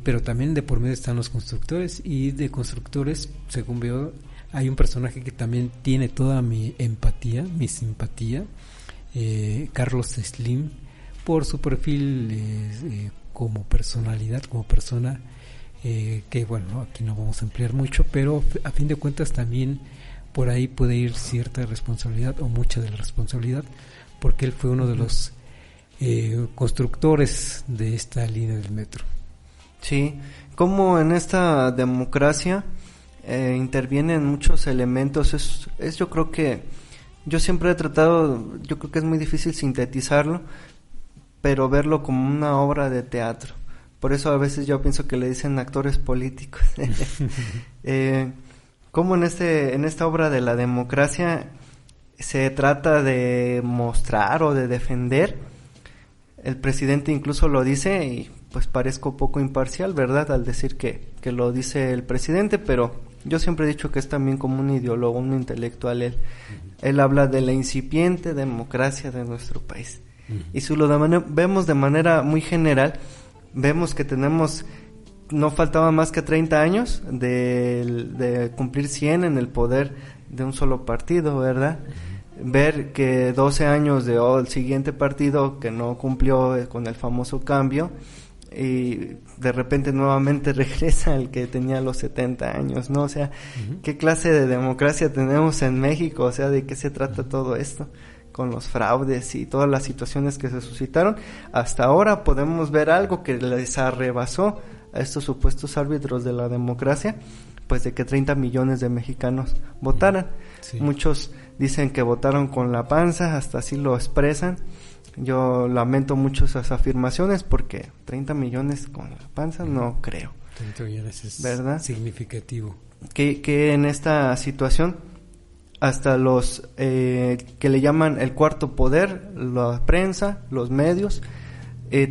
pero también de por medio están los constructores, y de constructores, según veo, hay un personaje que también tiene toda mi empatía, mi simpatía, Carlos Slim, por su perfil como personalidad, como persona, que bueno, aquí no vamos a emplear mucho, pero a fin de cuentas también por ahí puede ir cierta responsabilidad, o mucha de la responsabilidad, porque él fue uno de los constructores de esta línea del metro. Sí, como en esta democracia intervienen muchos elementos, yo creo que yo siempre he tratado, yo creo que es muy difícil sintetizarlo, pero verlo como una obra de teatro. Por eso a veces yo pienso que le dicen actores políticos. Como en esta obra de la democracia se trata de mostrar o de defender, el presidente incluso lo dice, y pues parezco poco imparcial, ¿verdad?, al decir que lo dice el presidente, pero yo siempre he dicho que es también como un ideólogo, un intelectual. Él habla de la incipiente democracia de nuestro país. Y si lo vemos de manera muy general, vemos que no faltaba más que 30 años de cumplir 100 en el poder de un solo partido, ¿verdad? Ver que 12 años el siguiente partido que no cumplió con el famoso cambio, y de repente nuevamente regresa el que tenía los 70 años, ¿no? O sea, ¿qué clase de democracia tenemos en México? O sea, ¿de qué se trata todo esto? Con los fraudes y todas las situaciones que se suscitaron, hasta ahora podemos ver algo que les arrebasó a estos supuestos árbitros de la democracia, pues de que 30 millones de mexicanos votaran. Sí. Muchos dicen que votaron con la panza, hasta así lo expresan. Yo lamento mucho esas afirmaciones, porque 30 millones con la panza no creo. 30 millones es, ¿verdad?, significativo. Que en esta situación hasta los que le llaman el cuarto poder, la prensa, los medios,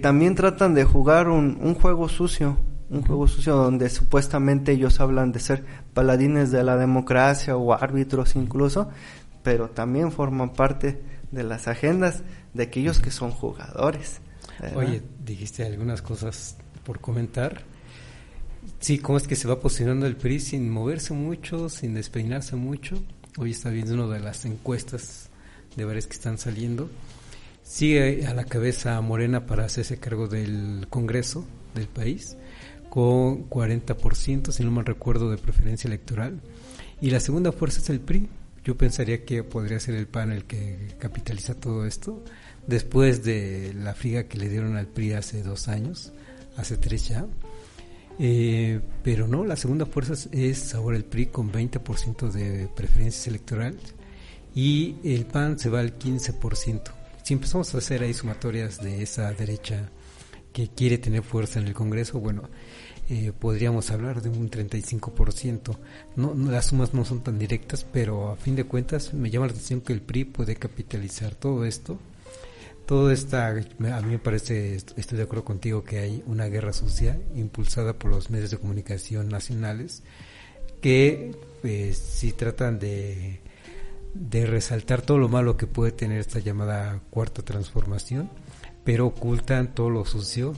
también tratan de jugar un juego sucio, donde supuestamente ellos hablan de ser paladines de la democracia o árbitros incluso, pero también forman parte de las agendas de aquellos que son jugadores, ¿verdad? Oye, dijiste algunas cosas por comentar. Sí, ¿cómo es que se va posicionando el PRI sin moverse mucho, sin despeinarse mucho? Hoy está viendo una de las encuestas de varias que están saliendo. Sigue a la cabeza Morena para hacerse cargo del Congreso del país, con 40%, si no mal recuerdo, de preferencia electoral. Y la segunda fuerza es el PRI. Yo pensaría que podría ser el PAN el que capitaliza todo esto, después de la friga que le dieron al PRI hace 2 años, hace 3 ya. Pero no, la segunda fuerza es ahora el PRI con 20% de preferencias electorales, y el PAN se va al 15%. Si empezamos a hacer ahí sumatorias de esa derecha que quiere tener fuerza en el Congreso, bueno, podríamos hablar de un 35%. No, las sumas no son tan directas, pero a fin de cuentas me llama la atención que el PRI puede capitalizar todo esto. Todo esta, a mí me parece, estoy de acuerdo contigo, que hay una guerra sucia impulsada por los medios de comunicación nacionales que si tratan de de resaltar todo lo malo que puede tener esta llamada cuarta transformación, pero ocultan todo lo sucio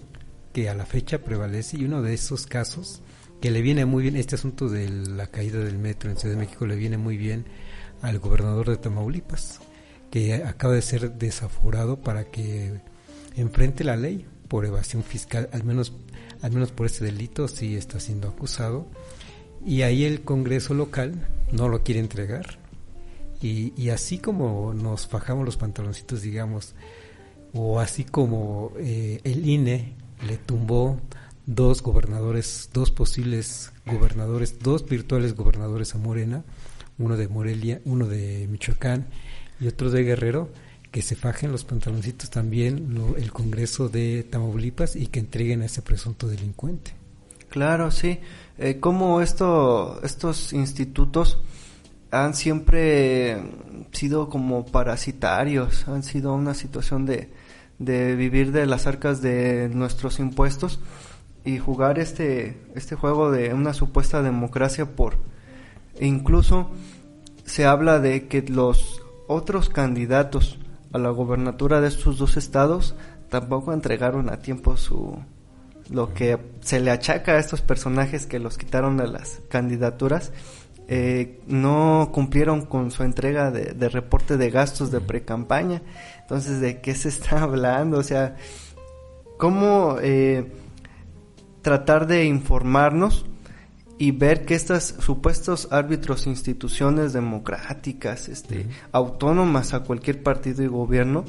que a la fecha prevalece. Y uno de esos casos que le viene muy bien, este asunto de la caída del metro en Ciudad de México, le viene muy bien al gobernador de Tamaulipas, que acaba de ser desaforado para que enfrente la ley por evasión fiscal, al menos por este delito sí está siendo acusado, y ahí el Congreso local no lo quiere entregar, y así como nos fajamos los pantaloncitos, digamos, o así como el INE le tumbó dos posibles gobernadores, dos virtuales gobernadores a Morena, uno de Morelia, uno de Michoacán y otro de Guerrero, que se fajen los pantaloncitos también el Congreso de Tamaulipas y que entreguen a ese presunto delincuente. Claro, sí. Como estos institutos han siempre sido como parasitarios, han sido una situación de vivir de las arcas de nuestros impuestos y jugar este juego de una supuesta democracia incluso se habla de que los otros candidatos a la gobernatura de estos dos estados tampoco entregaron a tiempo lo que se le achaca a estos personajes que los quitaron de las candidaturas. No cumplieron con su entrega de reporte de gastos de precampaña. Entonces, ¿de qué se está hablando? O sea, ¿cómo tratar de informarnos y ver que estos supuestos árbitros, instituciones democráticas, autónomas a cualquier partido y gobierno,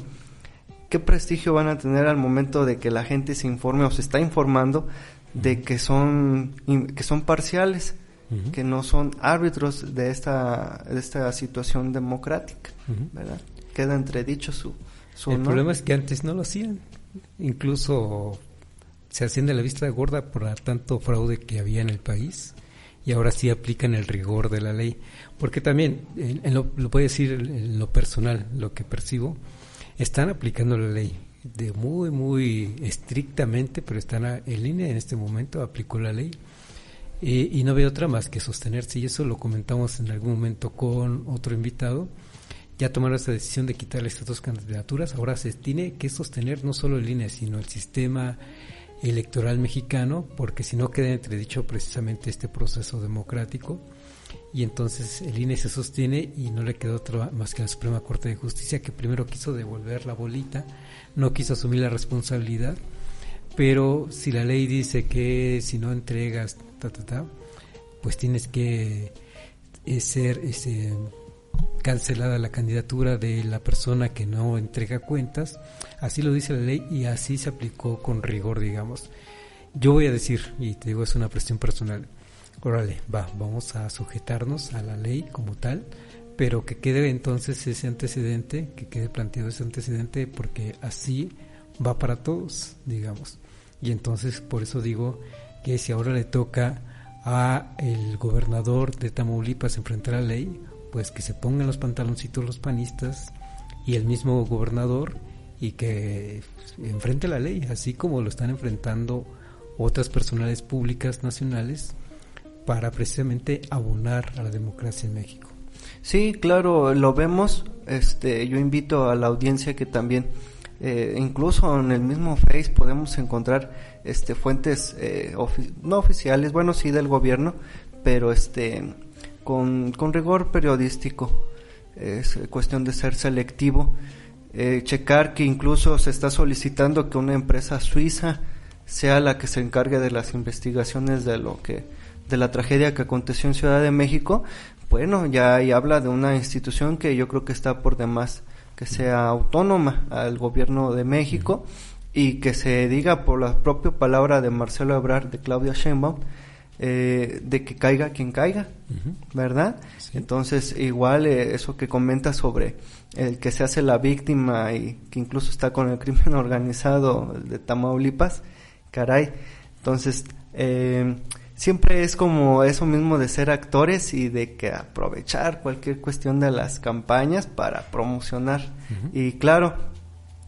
qué prestigio van a tener al momento de que la gente se informe o se está informando de que son parciales? Uh-huh. Que no son árbitros de esta situación democrática, ¿verdad? Queda entredicho su El problema es que antes no lo hacían, incluso se hacían de la vista gorda por tanto fraude que había en el país, y ahora sí aplican el rigor de la ley, porque también, lo voy a decir en lo personal, lo que percibo, están aplicando la ley de muy, muy estrictamente, pero el INE en este momento aplicó la ley. Y no veo otra más que sostenerse, y eso lo comentamos en algún momento con otro invitado. Ya tomaron esta decisión de quitarle estas dos candidaturas, ahora se tiene que sostener no solo el INE, sino el sistema electoral mexicano, porque si no queda entredicho precisamente este proceso democrático, y entonces el INE se sostiene y no le quedó otra más que la Suprema Corte de Justicia, que primero quiso devolver la bolita, no quiso asumir la responsabilidad. Pero si la ley dice que si no entregas, pues tienes que ser cancelada la candidatura de la persona que no entrega cuentas, así lo dice la ley y así se aplicó con rigor, digamos. Yo voy a decir, y te digo, es una presión personal, órale, vamos a sujetarnos a la ley como tal, pero que quede entonces ese antecedente, que quede planteado ese antecedente, porque así va para todos, digamos. Y entonces por eso digo que si ahora le toca a el gobernador de Tamaulipas enfrentar la ley, pues que se pongan los pantaloncitos los panistas y el mismo gobernador, y que enfrente la ley, así como lo están enfrentando otras personalidades públicas nacionales, para precisamente abonar a la democracia en México. Sí, claro, lo vemos. Yo invito a la audiencia que también incluso en el mismo Face podemos encontrar fuentes no oficiales, bueno, sí del gobierno, pero con rigor periodístico. Es cuestión de ser selectivo, checar que incluso se está solicitando que una empresa suiza sea la que se encargue de las investigaciones de la tragedia que aconteció en Ciudad de México. Bueno, ya ahí habla de una institución que yo creo que está por demás que sea autónoma al gobierno de México, y que se diga por la propia palabra de Marcelo Ebrard, de Claudia Sheinbaum, de que caiga quien caiga, ¿verdad? Sí. Entonces, igual eso que comenta sobre el que se hace la víctima y que incluso está con el crimen organizado, el de Tamaulipas, caray. Entonces, siempre es como eso mismo de ser actores y de que aprovechar cualquier cuestión de las campañas para promocionar. Y claro,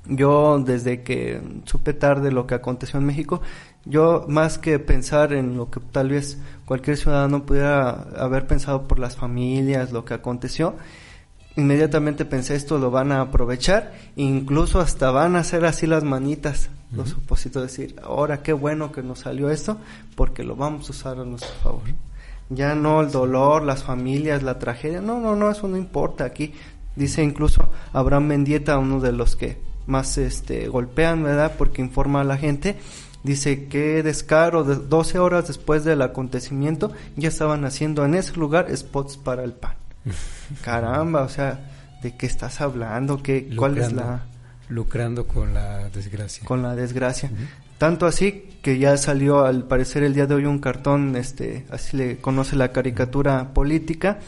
yo desde que supe tarde lo que aconteció en México, yo más que pensar en lo que tal vez cualquier ciudadano pudiera haber pensado por las familias, lo que aconteció, inmediatamente pensé, esto lo van a aprovechar, incluso hasta van a hacer así las manitas, los opositores, decir, ahora qué bueno que nos salió esto, porque lo vamos a usar a nuestro favor. Ya no el dolor, las familias, la tragedia, no, eso no importa. Aquí dice incluso Abraham Mendieta, uno de los que más golpean, ¿verdad?, porque informa a la gente, dice que descaro, 12 horas después del acontecimiento ya estaban haciendo en ese lugar spots para el PAN. Caramba, o sea, ¿de qué estás hablando? ¿Cuál es la...? Lucrando con la desgracia. Con la desgracia. Tanto así que ya salió al parecer el día de hoy un cartón, así le conoce la caricatura política,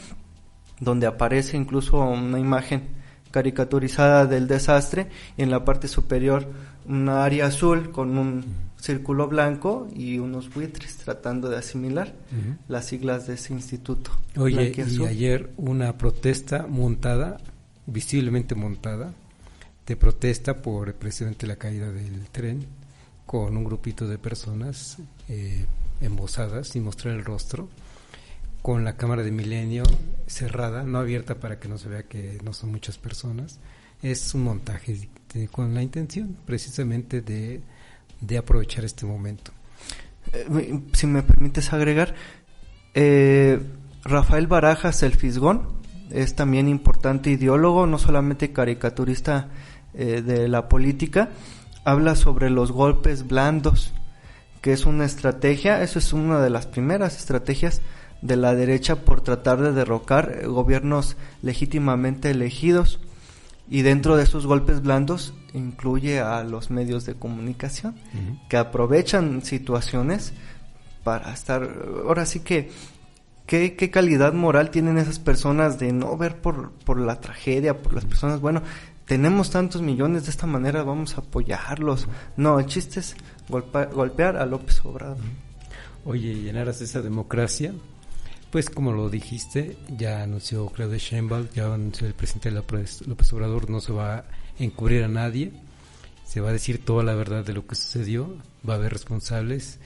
donde aparece incluso una imagen caricaturizada del desastre, y en la parte superior una área azul con un círculo blanco y unos buitres tratando de asimilar las siglas de ese instituto. Oye, y ayer una protesta montada, visiblemente montada, de protesta por precisamente la caída del tren, con un grupito de personas embosadas, sin mostrar el rostro, con la cámara de Milenio cerrada, no abierta para que no se vea que no son muchas personas. Es un montaje con la intención precisamente de aprovechar este momento. Si me permites agregar, Rafael Barajas, el Fisgón, es también importante ideólogo, no solamente caricaturista de la política, habla sobre los golpes blandos, que es una estrategia, eso es una de las primeras estrategias de la derecha por tratar de derrocar gobiernos legítimamente elegidos, y dentro de esos golpes blandos incluye a los medios de comunicación que aprovechan situaciones para estar, ahora sí que ¿qué calidad moral tienen esas personas de no ver por la tragedia, por las personas? Bueno, tenemos tantos millones, de esta manera vamos a apoyarlos. No, el chiste es golpear a López Obrador. Oye, y en aras de esa democracia, pues como lo dijiste, ya anunció Claudia Sheinbaum, ya anunció el presidente López Obrador, no se va a encubrir a nadie, se va a decir toda la verdad de lo que sucedió, va a haber responsables,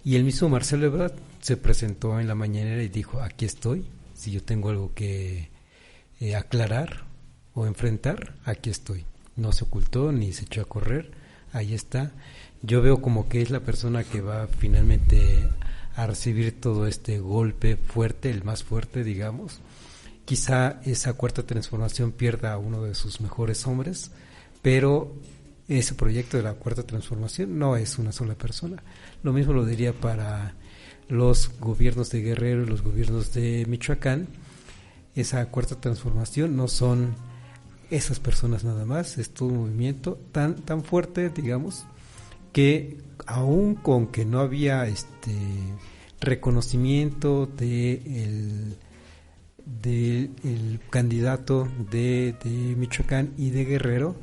y el mismo Marcelo Ebrard se presentó en la mañanera y dijo, aquí estoy, si yo tengo algo que aclarar o enfrentar, aquí estoy. No se ocultó ni se echó a correr, ahí está. Yo veo como que es la persona que va finalmente a recibir todo este golpe fuerte, el más fuerte, digamos. Quizá esa cuarta transformación pierda a uno de sus mejores hombres, pero ese proyecto de la cuarta transformación no es una sola persona. Lo mismo lo diría para los gobiernos de Guerrero y los gobiernos de Michoacán. Esa cuarta transformación no son esas personas nada más, es todo un movimiento tan fuerte, digamos, que aún con que no había reconocimiento del candidato de Michoacán y de Guerrero,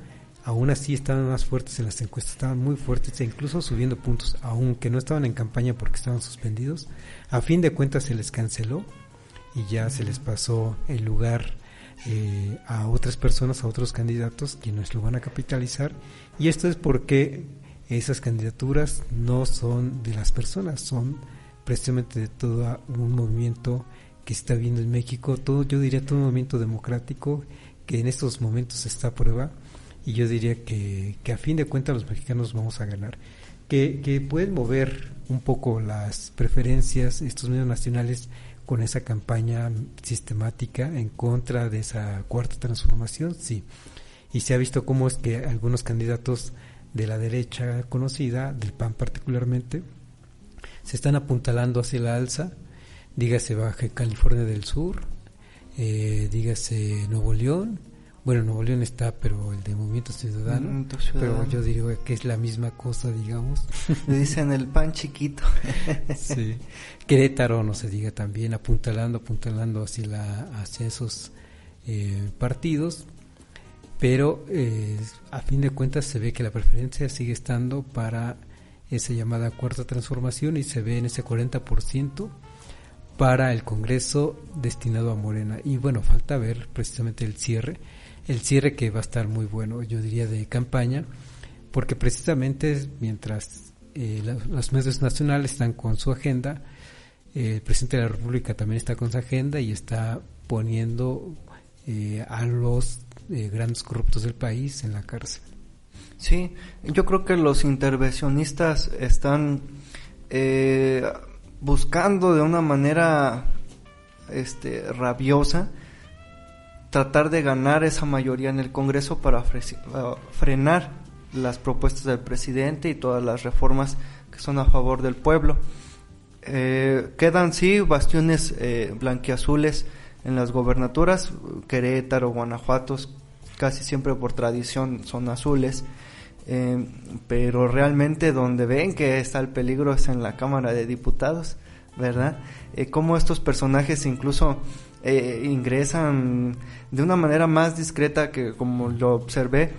aún así estaban más fuertes en las encuestas, estaban muy fuertes e incluso subiendo puntos, aunque no estaban en campaña porque estaban suspendidos. A fin de cuentas se les canceló y ya se les pasó el lugar a otras personas, a otros candidatos, quienes lo van a capitalizar, y esto es porque esas candidaturas no son de las personas, son precisamente de todo un movimiento que se está viendo en México, yo diría todo un movimiento democrático que en estos momentos está a prueba, y yo diría que a fin de cuentas los mexicanos vamos a ganar, que pueden mover un poco las preferencias estos medios nacionales con esa campaña sistemática en contra de esa cuarta transformación, sí, y se ha visto cómo es que algunos candidatos de la derecha conocida, del PAN particularmente, se están apuntalando hacia la alza, dígase Baja California del Sur, dígase Nuevo León. Bueno, Nuevo León está, pero el de Movimiento Ciudadano, pero yo diría que es la misma cosa, digamos. Le dicen el PAN chiquito. Sí. Querétaro, no se diga, también apuntalando hacia esos partidos, pero a fin de cuentas se ve que la preferencia sigue estando para esa llamada cuarta transformación y se ve en ese 40% para el Congreso destinado a Morena. Y bueno, falta ver precisamente el cierre que va a estar muy bueno, yo diría, de campaña, porque precisamente mientras los medios nacionales están con su agenda, el presidente de la República también está con su agenda y está poniendo a los grandes corruptos del país en la cárcel. Sí, yo creo que los intervencionistas están buscando de una manera rabiosa tratar de ganar esa mayoría en el Congreso para frenar las propuestas del presidente y todas las reformas que son a favor del pueblo. Quedan sí bastiones blanquiazules en las gobernaturas. Querétaro, Guanajuato, casi siempre por tradición son azules, pero realmente donde ven que está el peligro es en la Cámara de Diputados, ¿verdad? Cómo estos personajes incluso ingresan de una manera más discreta que como lo observé,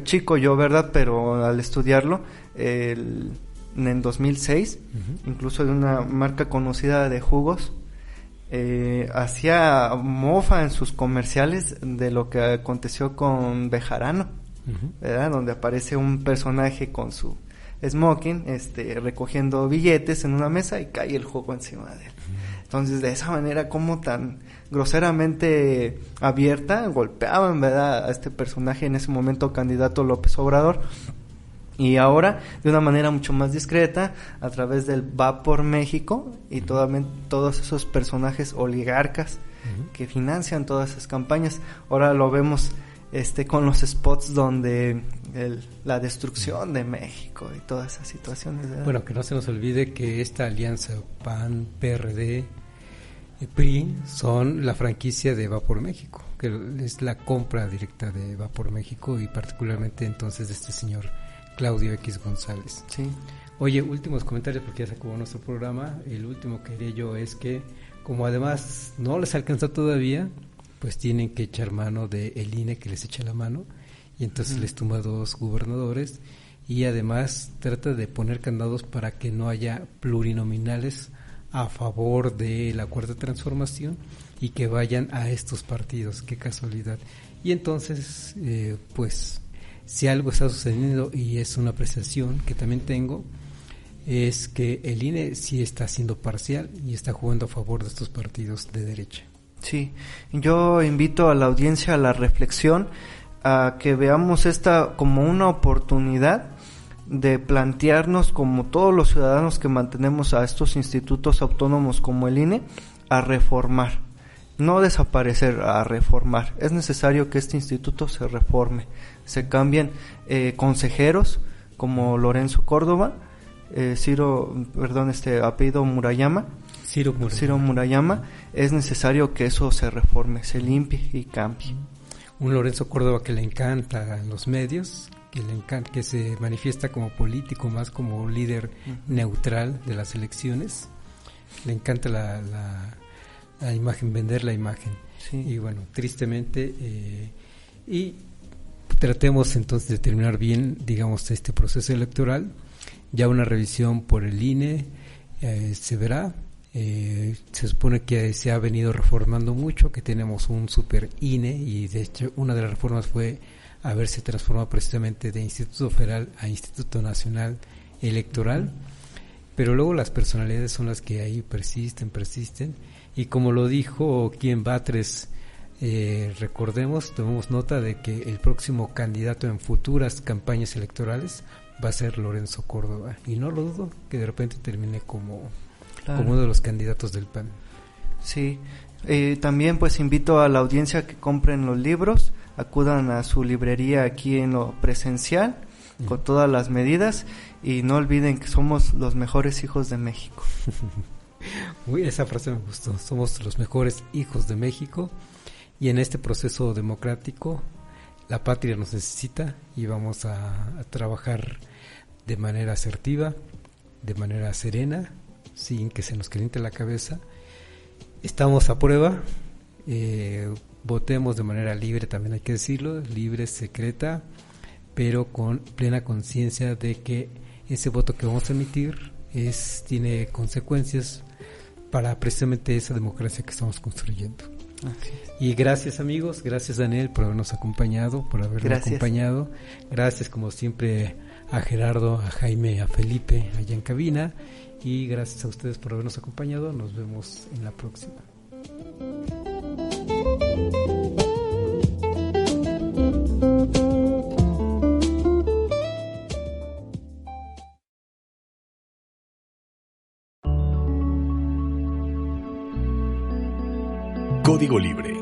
chico yo, ¿verdad? Pero al estudiarlo, en 2006, incluso de una marca conocida de jugos, hacía mofa en sus comerciales de lo que aconteció con Bejarano, ¿verdad? Donde aparece un personaje con su smoking, recogiendo billetes en una mesa y cae el jugo encima de él. Entonces, de esa manera, como tan groseramente abierta, golpeaban, ¿verdad?, a este personaje, en ese momento candidato López Obrador. Y ahora, de una manera mucho más discreta, a través del Va por México y todos esos personajes oligarcas que financian todas esas campañas. Ahora lo vemos con los spots donde la destrucción de México y todas esas situaciones, ¿verdad? Bueno, que no se nos olvide que esta alianza PAN, PRD, PRI son la franquicia de Va por México, que es la compra directa de Va por México y particularmente entonces de este señor Claudio X González. Sí. Oye, últimos comentarios porque ya se acabó nuestro programa. El último que quería yo es que, como además no les alcanza todavía, pues tienen que echar mano del INE que les echa la mano, y entonces les tumba 2 gobernadores, y además trata de poner candados para que no haya plurinominales a favor de la Cuarta Transformación y que vayan a estos partidos. Qué casualidad. Y entonces, pues, si algo está sucediendo, y es una apreciación que también tengo, es que el INE sí está siendo parcial y está jugando a favor de estos partidos de derecha. Sí, yo invito a la audiencia a la reflexión, a que veamos esta como una oportunidad de plantearnos, como todos los ciudadanos que mantenemos a estos institutos autónomos como el INE, a reformar, no desaparecer, a reformar. Es necesario que este instituto se reforme, se cambien consejeros como Lorenzo Córdoba, apellido Murayama, Ciro Murayama. Es necesario que eso se reforme, se limpie y cambie. Un Lorenzo Córdoba que le encanta en los medios, que se manifiesta como político, más como líder neutral de las elecciones. Le encanta la imagen, vender la imagen. Sí. Y bueno, tristemente, y tratemos entonces de terminar bien, digamos, este proceso electoral. Ya una revisión por el INE se verá. Se supone que se ha venido reformando mucho, que tenemos un super INE, y de hecho una de las reformas fue haberse transformado precisamente de Instituto Federal a Instituto Nacional Electoral, pero luego las personalidades son las que ahí persisten, y como lo dijo Quien Batres, recordemos, tomemos nota de que el próximo candidato en futuras campañas electorales va a ser Lorenzo Córdoba, y no lo dudo que de repente termine como uno de los candidatos del PAN. Sí, también pues invito a la audiencia que compren los libros, acudan a su librería aquí en lo presencial, con todas las medidas, y no olviden que somos los mejores hijos de México. Uy, esa frase me gustó, somos los mejores hijos de México, y en este proceso democrático la patria nos necesita, y vamos a trabajar de manera asertiva, de manera serena, sin que se nos caliente la cabeza. Estamos a prueba, votemos de manera libre, también hay que decirlo, libre, secreta, pero con plena conciencia de que ese voto que vamos a emitir tiene consecuencias para precisamente esa democracia que estamos construyendo. Y gracias, amigos, gracias, Daniel, por habernos acompañado, acompañado. Gracias como siempre a Gerardo, a Jaime, a Felipe allá en cabina, y gracias a ustedes por habernos acompañado. Nos vemos en la próxima. Código Libre.